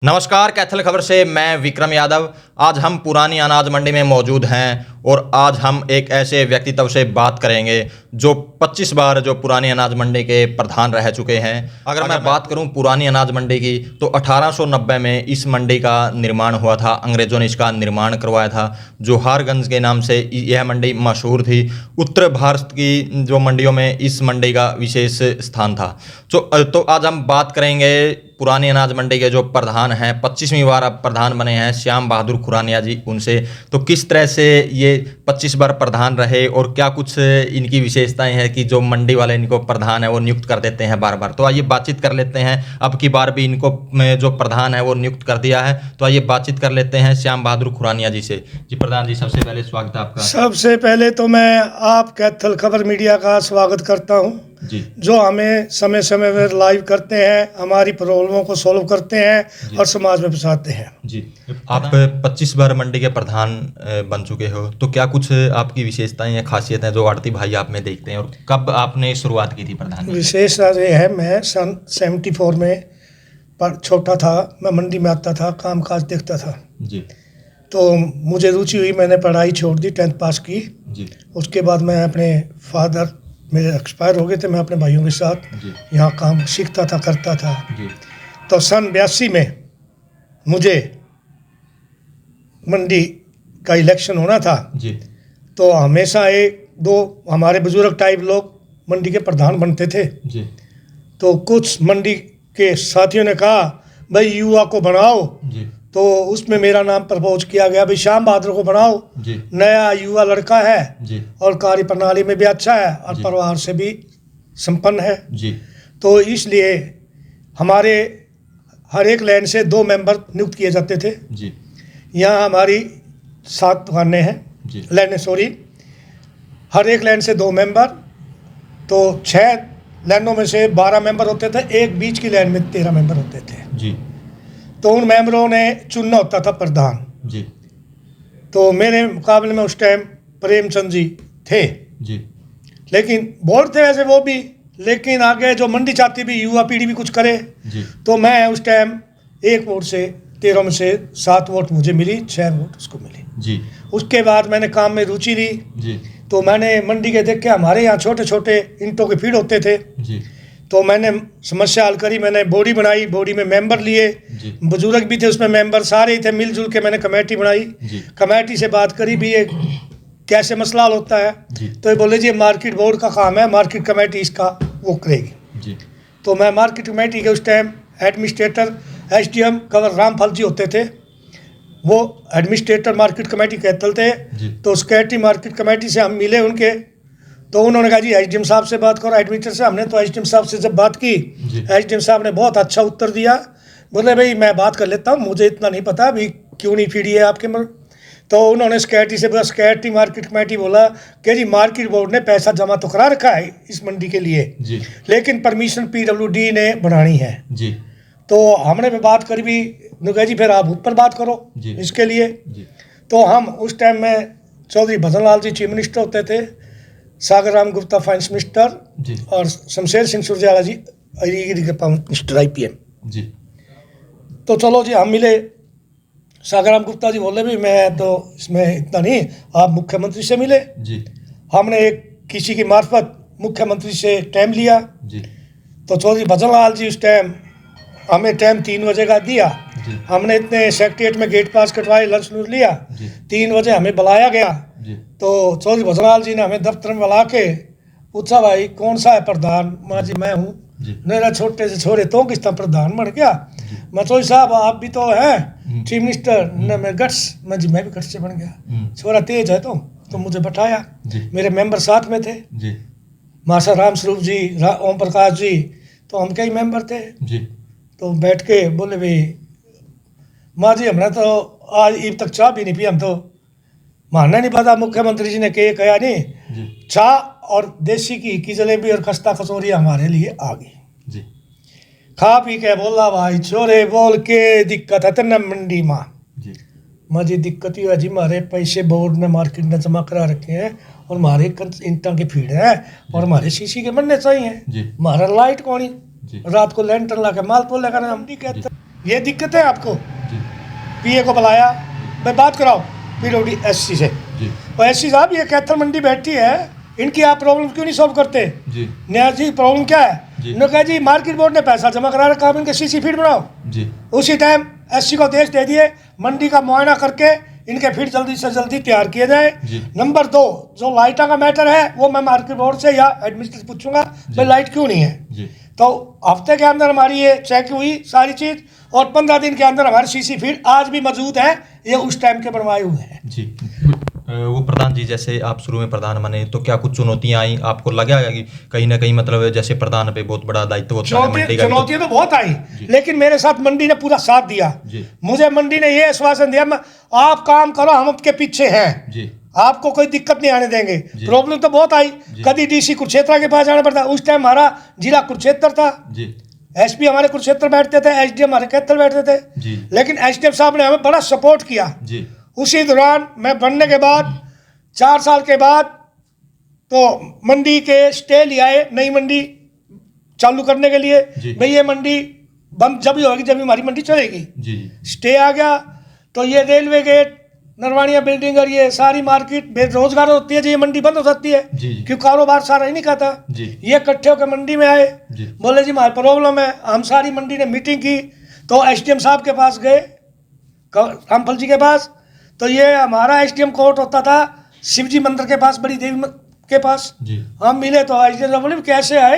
नमस्कार, कैथल खबर से मैं विक्रम यादव। आज हम पुरानी अनाज मंडी में मौजूद हैं और आज हम एक ऐसे व्यक्तित्व से बात करेंगे जो 25 बार जो पुरानी अनाज मंडी के प्रधान रह चुके हैं। अगर मैं बात करूं पुरानी अनाज मंडी की, तो 1890 में इस मंडी का निर्माण हुआ था। अंग्रेज़ों ने इसका निर्माण करवाया था। जोहारगंज के नाम से यह मंडी मशहूर थी। उत्तर भारत की जो मंडियों में इस मंडी का विशेष स्थान था। तो आज हम बात करेंगे पुरानी अनाज मंडी के जो प्रधान हैं, 25वीं बार अब प्रधान बने हैं श्याम बहादुर खुरानिया जी, उनसे तो किस तरह से ये 25 बार प्रधान रहे और क्या कुछ इनकी विशेषताएं हैं कि जो मंडी वाले इनको प्रधान है वो नियुक्त कर देते हैं बार बार। तो आइए बातचीत कर लेते हैं। अब की बार भी इनको जो प्रधान है वो नियुक्त कर दिया है, तो आइए बातचीत कर लेते हैं श्याम बहादुर खुरानिया जी से। जी प्रधान जी, सबसे पहले स्वागत है आपका। सबसे पहले तो मैं आप कैथल खबर मीडिया का स्वागत करता हूं जी, जो हमें समय समय पर लाइव करते हैं, हमारी प्रॉब्लमों को सॉल्व करते हैं और समाज में फंसाते हैं। जी, आप 25 बार मंडी के प्रधान बन चुके हो, तो क्या कुछ आपकी विशेषताएं या खासियतें जो आड़ती भाई आप में देखते हैं और कब आपने शुरुआत की थी प्रधान की? विशेषता ये है, मैं सन 74 में छोटा था, मैं मंडी में आता था, काम काज देखता था। जी, तो मुझे रुचि हुई, मैंने पढ़ाई छोड़ दी, 10th पास की। जी, उसके बाद मैं अपने फादर मेरे एक्सपायर हो गए थे, मैं अपने भाइयों के साथ जी, यहाँ काम सीखता था, करता था। जी, तो सन 82 में मुझे मंडी का इलेक्शन होना था। जी, तो हमेशा एक दो हमारे बुजुर्ग टाइप लोग मंडी के प्रधान बनते थे। जी, तो कुछ मंडी के साथियों ने कहा भाई युवा को बनाओ, जी, तो उसमें मेरा नाम प्रपोज किया गया, भाई श्याम बहादुर को बनाओ, जी, नया युवा लड़का है जी, और कार्य प्रणाली में भी अच्छा है और जी, परिवार से भी संपन्न है। जी, तो इसलिए हमारे हर एक लाइन से 2 मेंबर नियुक्त किए जाते थे। जी, यहाँ हमारी 7 दुकानें हैं, जी, लाइनें, सॉरी, हर एक लाइन से 2 मेंबर, तो 6 लाइनों में से 12 मेंबर होते थे, एक बीच की लाइन में 13 मेंबर होते थे। जी, तो उन मेंबरों ने चुनना होता था प्रधान। जी, तो मेरे मुकाबले में उस टाइम प्रेमचंद जी थे, जी, लेकिन बोर्ड थे वैसे वो भी, लेकिन आगे जो मंडी चाहती भी युवा पीढ़ी भी कुछ करे। जी, तो मैं उस टाइम 1 वोट से 13 में से 7 वोट मुझे मिली, 6 वोट उसको मिली। जी, उसके बाद मैंने काम में रुचि ली। जी, तो मैंने मंडी के देख के, हमारे यहाँ छोटे छोटे ईंटों के फीड होते थे, जी, तो मैंने समस्या हल करी, मैंने बॉडी बनाई, बॉडी में मेंबर लिए, जी, बुजुर्ग भी थे उसमें मेंबर, सारे ही थे, मिलजुल के मैंने कमेटी बनाई। जी, कमेटी से बात करी भी ये कैसे मसला हल होता है। जी, तो ये बोले जी मार्केट बोर्ड का काम है, मार्केट कमेटी इसका वो करेगी। जी, तो मैं मार्केट कमेटी के उस टाइम एडमिनिस्ट्रेटर SDM कंवर रामफल जी होते थे, वो एडमिनिस्ट्रेटर मार्केट कमेटी कहते थे। जी, तो सेक्रेटरी मार्केट कमेटी से हम मिले उनके, तो उन्होंने कहा जी SDM साहब से बात करो, एडमिनिस्ट्रेटर से। हमने तो SDM साहब से जब बात की, जी, SDM साहब ने बहुत अच्छा उत्तर दिया, बोले भाई मैं बात कर लेता हूँ, मुझे इतना नहीं पता अभी क्यों नहीं फीडी है आपके मन। तो उन्होंने सेक्रेटरी से बोला, सेक्रेटरी मार्केट कमेटी बोला कि जी मार्केट बोर्ड ने पैसा जमा तो करा रखा है इस मंडी के लिए, जी, लेकिन परमिशन PWD ने बनानी है। जी, तो हमने भी बात करी भी, कहा जी फिर आप ऊपर बात करो जी, इसके लिए। जी, तो हम उस टाइम में चौधरी भजन लाल जी चीफ मिनिस्टर होते थे, सागर राम गुप्ता फाइनेंस मिनिस्टर जी, और शमशेर सिंह सुरजेवाला जी मिनिस्टर IPM। जी, तो चलो जी हम मिले, सागर राम गुप्ता जी बोले भी मैं तो इसमें इतना नहीं, आप मुख्यमंत्री से मिले। जी, हमने एक किसी की मार्फत मुख्यमंत्री से टाइम लिया। जी, तो चौधरी भजन लाल जी उस टाइम हमें टाइम 3 बजे का दिया। जी, हमने इतने सेक्रेटरीट में गेट पास कटवाए, लंच लूट लिया, जी, 3 बजे हमें बुलाया गया। जी, तो चौधरी भजन लाल जी ने हमें दफ्तर में बुला के पूछा भाई कौन सा है प्रधान। मैं जी मैं हूँ। जी, मेरा छोटे से छोरे तो किस तरह प्रधान बन गया। मैं चौधरी साहब आप भी तो हैं चीफ मिनिस्टर ने, मैं गट्स, मैं जी मैं भी गट्स से बन गया। छोरा तेज है तो मुझे बैठाया, जी, मेरे मेंबर साथ में थे, जी, मासा राम स्वरूप जी, ओम प्रकाश जी, तो हम कई मेंबर थे। जी, तो बैठ के बोले भाई माँ जी हमने तो आज ईब तक चाय भी नहीं पी, हम तो मानना नहीं पता मुख्यमंत्री जी ने कहा नहीं, जी, चाय और देसी घी की जलेबी और खस्ता कचौरी हमारे लिए आ गई। जी, खा पी के बोला भाई छोरे बोल के दिक्कत है तेना मंडी माँ। जी, माँ जी दिक्कत ही है जी, हमारे पैसे बोर्ड ने मार्केट ने जमा करा रखे हैं और हमारे ईंटा के फीड है और हमारे शीशी के बनने चाहिए, जी, हमारा लाइट कौन जी, रात को लैंटर्न ला के माल तो लगा हम नहीं कहते। ये दिक्कत है आपको, जी पीए को बुलाया, भाई बात कराओ पीडब्ल्यूडी एससी से, जी और एससी साहब ये कैथल मंडी बैठी है, इनकी आप प्रॉब्लम क्यों नहीं सॉल्व करते? जी न्याय जी प्रॉब्लम क्या है? जी। उन्होंने कहा जी मार्केट बोर्ड ने पैसा जमा करा रखा, आप इनके सीसी फीड बनाओ। जी उसी टाइम एससी को आदेश दे दिए, मंडी का मुआयना करके इनके फीड जल्दी से जल्दी तैयार किए जाए। जी। नंबर 2, जो लाइटा का मैटर है वो मैं मार्केट बोर्ड से या एडमिनिस्ट्रेटर पूछूंगा भाई लाइट क्यों नहीं है। जी तो हफ्ते के अंदर हमारी ये चेक हुई सारी चीज़, और 15 दिन के अंदर हमारे सीसी फीड आज भी मौजूद है, ये उस टाइम के बनवाए हुए हैं। जी वो प्रधान जी, जैसे आप शुरू में प्रधान बने तो क्या कुछ चुनौतियां आई? आपको लगा कि कहीं ना कहीं मतलब जैसे प्रधान पे बहुत बड़ा दायित्व होता है मंडी का? चुनौतियां तो बहुत आई, लेकिन मेरे साथ मंडी ने पूरा साथ दिया। जी मुझे मंडी ने ये आश्वासन दिया, आप काम करो, हम आपके पीछे हैं, जी आपको कोई दिक्कत नहीं आने देंगे। प्रॉब्लम तो बहुत आई, कभी डीसी कुरुक्षेत्र के पास जाना पड़ता, उस टाइम हमारा जिला कुरुक्षेत्र था, जी एसपी हमारे कुरुक्षेत्र बैठते थे, एसडीएम हमारे कैथल बैठते थे, जी लेकिन एसडीएम साहब ने हमें बड़ा सपोर्ट किया। जी उसी दौरान मैं बनने के बाद 4 साल के बाद तो मंडी के स्टे ले आए, नई मंडी चालू करने के लिए, जी। भाई ये मंडी बंद जब ही होगी जब हमारी मंडी चलेगी। जी स्टे आ गया तो ये रेलवे गेट, नरवानिया बिल्डिंग और ये सारी मार्केट बेरोजगार होती है जी, ये मंडी बंद हो सकती है, जी जी क्योंकि कारोबार सारा ही नहीं खाता। जी ये इकट्ठे होकर मंडी में आए, जी बोले जी हमारी प्रॉब्लम है। हम सारी मंडी ने मीटिंग की, तो एसडीएम साहब के पास गए, रामफल जी के पास। तो ये हमारा एसडीएम कोर्ट होता था शिवजी मंदिर के पास, बड़ी देवी के पास। जी हम मिले तो एसडीएम साहब बोले कैसे आए?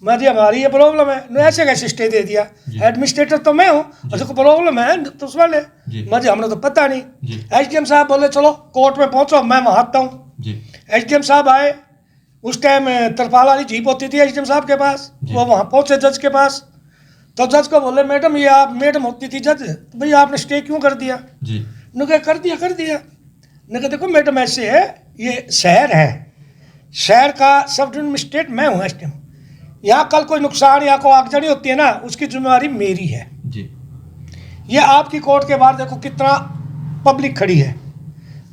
मैं जी हमारी ये प्रॉब्लम है। नहीं ऐसे कैसे स्टे दे दिया? जी। एडमिनिस्ट्रेटर तो मैं हूँ, और जो प्रॉब्लम है तो उस वाले जी। मैं जी हमने तो पता नहीं। जी एसडीएम साहब बोले चलो कोर्ट में पहुंचो, मैं वहाँ आता हूँ। जी एसडीएम साहब आए, उस टाइम तरपाल वाली जीप होती थी एसडीएम साहब के पास, जी। वो वहाँ पहुंचे जज के पास। तो जज को बोले मैडम ये आप, मैडम होती थी जज, तो भैया आपने स्टे क्यों कर दिया? जी ने कहा कर दिया। ने कहा देखो मैडम ऐसे है, ये शहर है, शहर का सब डिवीजन मजिस्ट्रेट मैं हूँ एसडीएम, यहाँ कल कोई नुकसान या कोई आगजनी होती है ना, उसकी जिम्मेवारी मेरी है। जी ये आपकी कोर्ट के बाहर देखो कितना पब्लिक खड़ी है,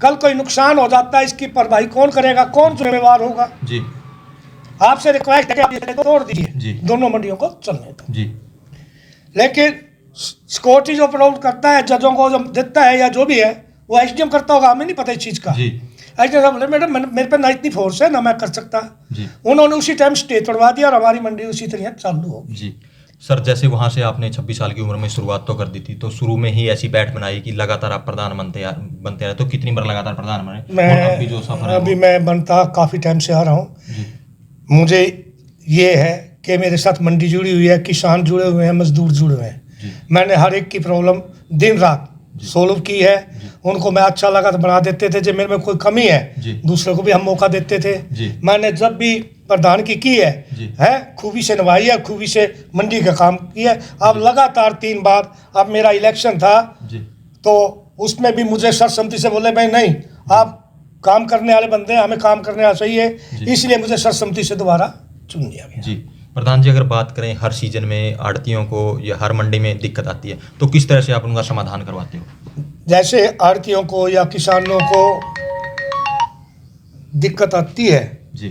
कल कोई नुकसान हो जाता है, इसकी भरपाई कौन करेगा, कौन जिम्मेवार होगा? जी आपसे रिक्वेस्ट है कि आप ये तोड़ जी। दीजिए, दोनों मंडियों को चलने दो। जी लेकिन सिक्योरिटी जो प्रोवाइड करता है, जजों को जो देता है या जो भी है, वो एसडीएम करता होगा, हमें नहीं पता इस चीज़ का। जी एसडीएम साहब बोले मैडम मेरे पे ना इतनी फोर्स है ना मैं कर सकता। जी उन्होंने उसी टाइम स्टे तोड़वा दिया और हमारी मंडी उसी तरह चालू हो गई। जी सर, जैसे वहाँ से आपने 26 साल की उम्र में शुरुआत तो कर दी थी, तो शुरू में ही ऐसी बैठ बनाई कि लगातार आप प्रधान बनते रहे, तो कितनी बार लगातार प्रधान बने? और अभी जो सफर है अभी मैं बनता काफ़ी टाइम से आ रहा हूँ। जी मुझे ये है कि मेरे साथ मंडी जुड़ी हुई है, किसान जुड़े हुए हैं, मजदूर जुड़े हुए हैं। जी मैंने हर एक की प्रॉब्लम दिन रात सोल्व की है। उनको मैं अच्छा लगा तो बना देते थे, जब मेरे में कोई कमी है जी दूसरे को भी हम मौका देते थे। जी मैंने जब भी प्रधान की है जी खूबी से निभाई है, खूबी से मंडी का काम किया है। अब लगातार 3 बार, अब मेरा इलेक्शन था जी तो उसमें भी मुझे सर्वसम्मति से बोले भाई नहीं, आप काम करने वाले बंदे हैं, हमें काम करने आना चाहिए, जी। इसलिए मुझे सर्वसम्मति से दोबारा चुन लिया गया। जी प्रधान जी, अगर बात करें हर सीजन में आड़तियों को या हर मंडी में दिक्कत आती है, तो किस तरह से आप उनका समाधान करवाते हो? जैसे आड़तियों को या किसानों को दिक्कत आती है जी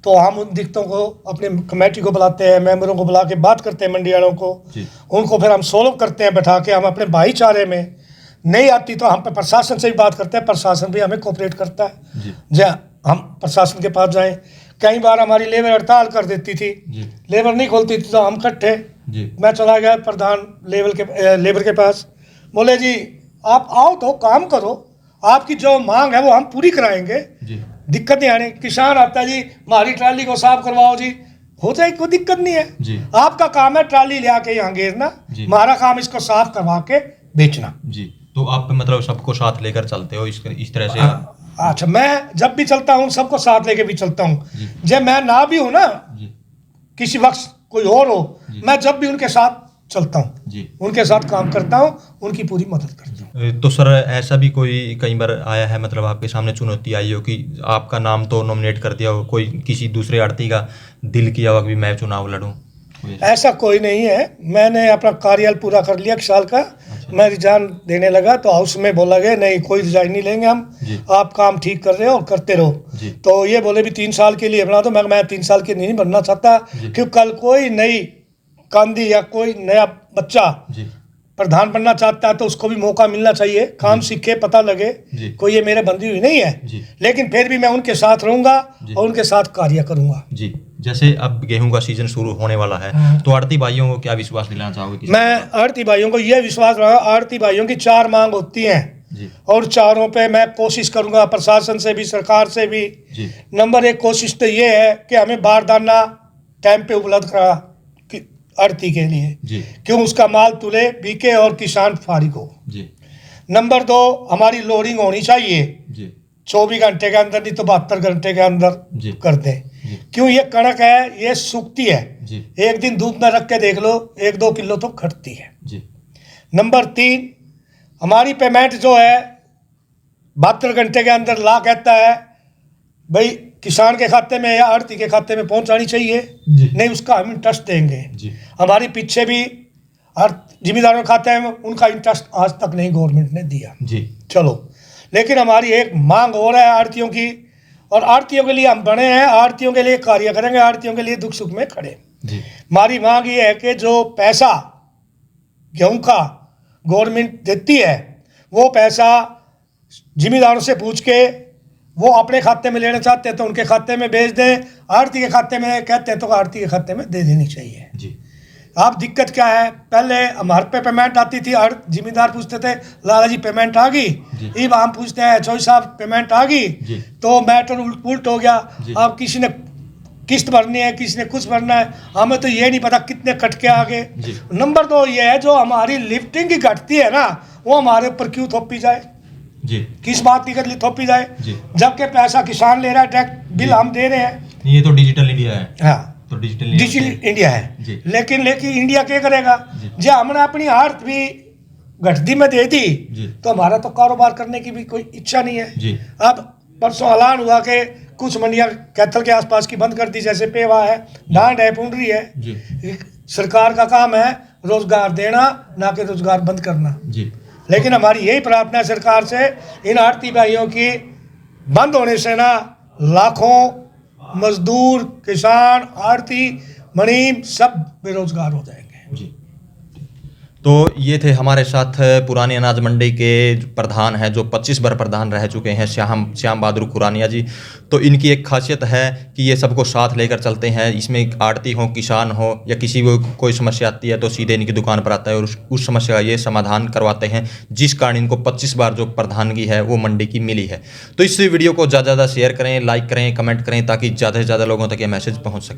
तो हम उन दिक्कतों को अपने कमेटी को बुलाते हैं, मेंबरों को बुला के बात करते हैं, मंडी वालों को, जी उनको फिर हम सोल्व करते हैं बैठा के। हम अपने भाईचारे में नहीं आती तो हम पे प्रशासन से भी बात करते हैं, प्रशासन भी हमें कोऑपरेट करता है। जी जहाँ हम प्रशासन के पास जाएं, कई बार हमारी लेबर हड़ताल कर देती थी, जी लेबर नहीं खोलती थी तो हम इकट्ठे, जी मैं चला गया प्रधान लेबर के पास, बोले जी आप आओ तो काम करो, आपकी जो मांग है वो हम पूरी कराएंगे, जी दिक्कत नहीं आने। किसान आता है जी हमारी ट्राली को साफ करवाओ जी, हो जाए, कोई दिक्कत नहीं है। जी आपका काम है ट्राली ले आके यहाँ घेरना, जी। हमारा काम इसको साफ करवा के बेचना। जी तो आप मतलब सबको साथ लेकर चलते हो इस तरह से? अच्छा, मैं जब भी चलता हूँ सबको साथ लेके भी चलता हूँ। जी। जब मैं ना भी हूँ ना, जी किसी वक्त कोई और हो, जी। मैं जब भी उनके साथ चलता हूँ, जी उनके साथ काम करता हूँ, उनकी पूरी मदद करता हूँ। तो सर ऐसा भी कोई कई बार आया है, मतलब आपके सामने चुनौती आई हो कि आपका नाम तो नॉमिनेट कर दिया हो, कोई किसी दूसरे आड़ती का दिल किया हो कि मैं चुनाव लड़ूं? ऐसा कोई नहीं है, मैंने अपना कार्यकाल पूरा कर लिया 1 साल का। मैं रिजाइन देने लगा तो हाउस में बोला गया नहीं, कोई रिजाइन नहीं लेंगे हम, जी। आप काम ठीक कर रहे हो और करते रहो। जी। तो ये बोले भी 3 साल के लिए बना दो, मैं 3 साल के नहीं बनना चाहता, जी। क्योंकि कल कोई नई कांदी या कोई नया बच्चा जी प्रधान बनना चाहता है तो उसको भी मौका मिलना चाहिए, काम सीखे, पता लगे जी। कोई ये मेरे बंदी हुई नहीं है जी। लेकिन फिर भी मैं उनके साथ रहूंगा जी। और उनके साथ कार्य करूंगा। जी, जैसे अब गेहूं का सीजन शुरू होने वाला है, तो आड़ती भाइयों को क्या विश्वास दिलाना चाहोगे? मैं आड़ती भाइयों को यह विश्वास रहा, आड़ती भाइयों की 4 मांग होती हैं जी। और चारों पे मैं कोशिश करूंगा, प्रशासन से भी, सरकार से भी। जी। नंबर 1 कोशिश तो ये है कि हमें बारदाना टाइम पे उपलब्ध करा आड़ती के लिए, जी। क्यों उसका माल तुले, बिके और किसान फारिग हो। जी। नंबर 2 हमारी लोडिंग होनी चाहिए जी। 24 घंटे के अंदर, नहीं तो 72 घंटे के अंदर जी। कर दें। जी। क्यों ये कणक है, ये सूखती है, जी। एक दिन धूप में रख के देख लो 1-2 किलो तो खटती है। जी। नंबर 3 हमारी पेमेंट जो है 72 घंटे के अंदर ला कहता है भाई किसान के खाते में या आड़ती के खाते में पहुंचानी चाहिए, जी। नहीं उसका हम इंटरेस्ट देंगे। जी। हमारी पीछे भी जिम्मेदारों के खाते में उनका इंटरेस्ट आज तक नहीं गवर्नमेंट ने दिया। जी। चलो, लेकिन हमारी एक मांग और है आड़तियों की, और आड़तियों के लिए हम बने हैं, आड़तियों के लिए कार्य करेंगे, आड़तियों के लिए दुख सुख में खड़े। जी। हमारी मांग ये है कि जो पैसा गेहूं का गवर्नमेंट देती है वो पैसा जिम्मेदारों से पूछ के वो अपने खाते में लेना चाहते हैं तो उनके खाते में भेज दें, आड़ती के खाते में कहते हैं तो आड़ती के खाते में दे देनी चाहिए। जी। अब दिक्कत क्या है, पहले हमारे पे पेमेंट आती थी, जिम्मेदार पूछते थे लाला जी पेमेंट आ गई, अब हम पूछते हैं चौधरी साहब पेमेंट आ गई, तो मैटर उल्ट हो गया। अब किसी ने किस्त भरनी है, किसी ने कुछ भरना है, हमें तो ये नहीं पता कितने कट के आगे। नंबर 2 ये है जो हमारी लिफ्टिंग की घटती है ना, वो हमारे ऊपर क्यों थोपी जाए जी। किस बात की थोपी जाए, जबकि पैसा किसान ले रहा है, डायरेक्ट बिल हम दे रहे हैं। ये तो डिजिटल इंडिया है। हाँ, तो डिजिटल इंडिया है, लेकिन इंडिया क्या करेगा, जब हमने अपनी आड़त भी घटती में दे दी तो हमारा तो कारोबार करने की भी कोई इच्छा नहीं है जी। अब परसों ऐलान हुआ कि कुछ मंडियां कैथल के आसपास की बंद कर दी, जैसे पेवा है, डांड है, पुंडरी है जी। सरकार का काम है रोजगार देना, ना कि रोजगार बंद करना जी। लेकिन हमारी यही प्रार्थना है सरकार से, इन आड़ती भाइयों की बंद होने से ना लाखों मजदूर, किसान, आड़ती, मणिम सब बेरोजगार हो जाएंगे। जी। तो ये थे हमारे साथ पुरानी अनाज मंडी के प्रधान हैं, जो 25 बार प्रधान रह चुके हैं, श्याम बहादुर खुरानिया जी। तो इनकी एक खासियत है कि ये सबको साथ लेकर चलते हैं। इसमें आड़ती हो, किसान हो, या किसी को कोई समस्या आती है तो सीधे इनकी दुकान पर आता है और उस समस्या का ये समाधान करवाते हैं, जिस कारण इनको 25 बार जो प्रधानगी है वो मंडी की मिली है। तो इस वीडियो को ज़्यादा से ज़्यादा शेयर करें, लाइक करें, कमेंट करें, ताकि ज़्यादा से ज़्यादा लोगों तक ये मैसेज पहुँच सके।